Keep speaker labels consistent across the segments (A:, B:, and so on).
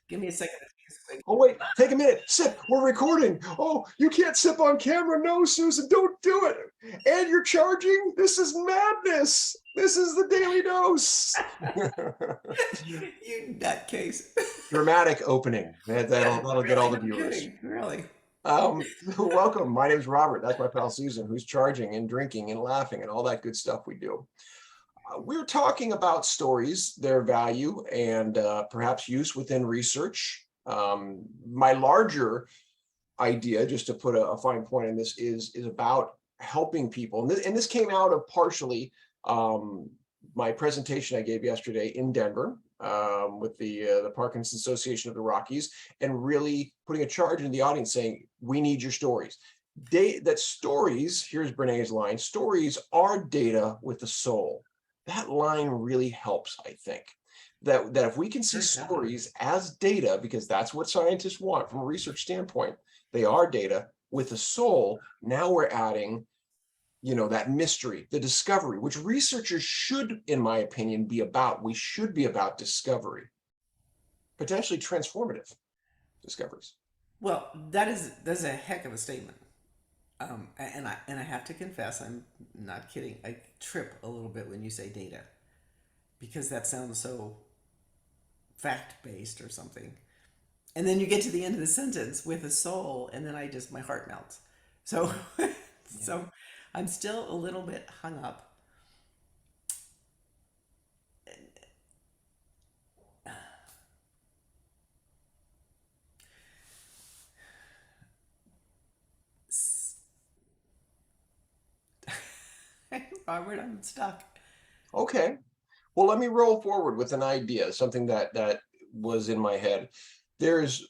A: Give me a second to take a swig.
B: Oh, wait, take a minute. Sip. We're recording. Oh, you can't sip on camera. No, Susan, don't do it. And you're charging? This is madness. This is the daily dose.
A: You nutcase.
B: Dramatic opening.
A: Yeah,
B: That'll get all
A: really,
B: the
A: no
B: viewers.
A: kidding, really.
B: Welcome. My name's Robert. That's my pal Susan, who's charging and drinking and laughing and all that good stuff we do. We're talking about stories, their value, and perhaps use within research. My larger idea, just to put a fine point in this, is about helping people, and this came out of partially my presentation I gave yesterday in Denver with the Parkinson Association of the Rockies, and really putting a charge in the audience saying, we need your stories. That stories, here's Brene's line, stories are data with the soul. That line really helps, I think. That if we can see
A: Sure does.
B: stories as data, because that's what scientists want from a research standpoint, they are data with a soul. Now we're adding, that mystery, the discovery, which researchers should, in my opinion, be about. We should be about discovery, potentially transformative discoveries.
A: Well, that's a heck of a statement. And I have to confess, I'm not kidding. I trip a little bit when you say data because that sounds so fact based or something. And then you get to the end of the sentence with a soul, and then my heart melts. So,
B: Yeah.
A: so I'm still a little bit hung up. Robert, I'm stuck.
B: Okay. Well, let me roll forward with an idea, something that was in my head. There's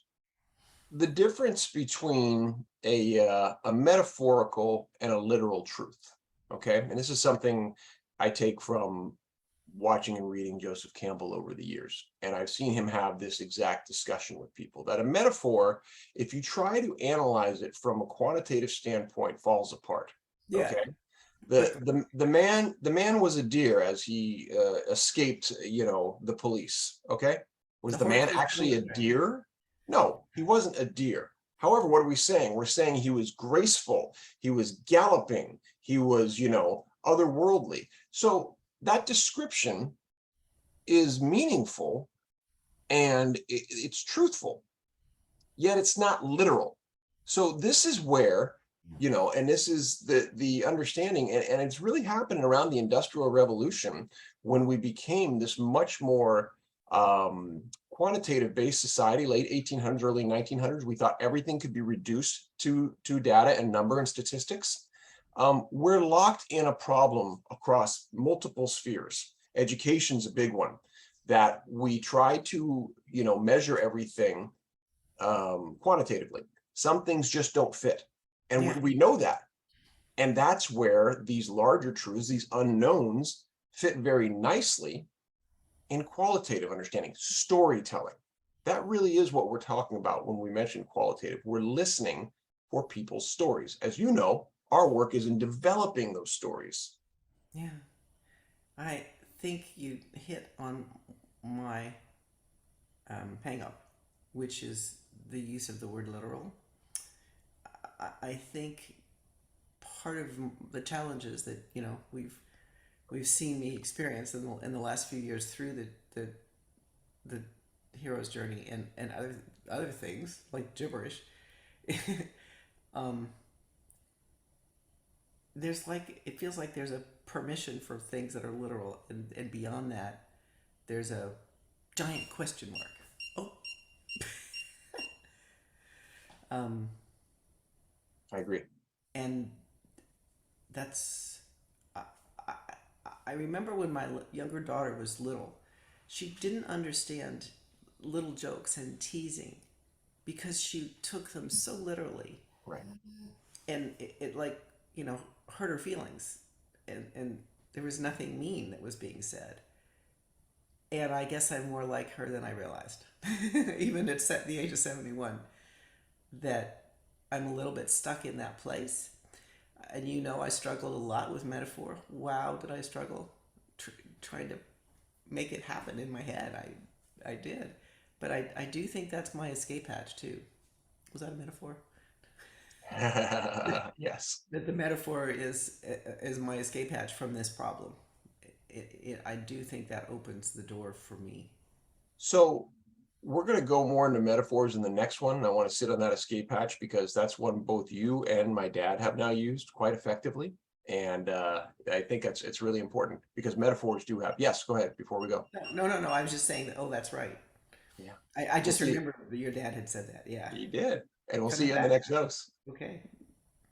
B: the difference between a metaphorical and a literal truth. Okay, and this is something I take from watching and reading Joseph Campbell over the years, and I've seen him have this exact discussion with people that a metaphor, if you try to analyze it from a quantitative standpoint, falls apart.
A: Yeah,
B: Okay,
A: but
B: the man was a deer as he escaped, the police. Okay, was
A: the
B: the
A: horse
B: man
A: was
B: actually a
A: bulletproof.
B: deer? No, he wasn't a deer. However, what are we saying? We're saying he was graceful, he was galloping, he was, otherworldly. So that description is meaningful, and it's truthful, yet it's not literal. So this is where, and this is the understanding, and it's really happening around the Industrial Revolution, when we became this much more quantitative based society. Late 1800s, early 1900s, we thought everything could be reduced to data and number and statistics. We're locked in a problem across multiple spheres. Education's a big one, that we try to measure everything quantitatively. Some things just don't fit, and
A: Yeah.
B: we know that. And that's where these larger truths, these unknowns, fit very nicely in qualitative understanding, storytelling. That really is what we're talking about when we mention qualitative. We're listening for people's stories. As you know, our work is in developing those stories.
A: Yeah. I think you hit on my hang up, which is the use of the word literal. I think part of the challenges that we've seen me experience in the last few years through the hero's journey and other things like gibberish. um, there's like it feels like there's a permission for things that are literal, and beyond that, there's a giant question mark. Oh, um,
B: I agree.
A: and that's I, I, I remember when my younger daughter was little, she didn't understand little jokes and teasing because she took them so literally,
B: Right.
A: and it like hurt her feelings, and there was nothing mean that was being said. And I guess I'm more like her than I realized, even at the age of 71, that I'm a little bit stuck in that place. And I struggled a lot with metaphor. Wow, did I struggle trying to make it happen in my head? I did. But I do think that's my escape hatch too. Was that a metaphor?
B: Yes.
A: That the metaphor is my escape hatch from this problem. I do think that opens the door for me.
B: So we're going to go more into metaphors in the next one. And I want to sit on that escape hatch because that's one both you and my dad have now used quite effectively. And I think it's really important because metaphors do have. Yes, go ahead before we go.
A: No. I was just saying that. Oh, that's right.
B: Yeah,
A: I
B: we'll
A: just
B: see.
A: remember that your dad had said that. Yeah.
B: He did. And we'll see
A: Coming
B: you in the
A: back.
B: next dose.
A: Okay.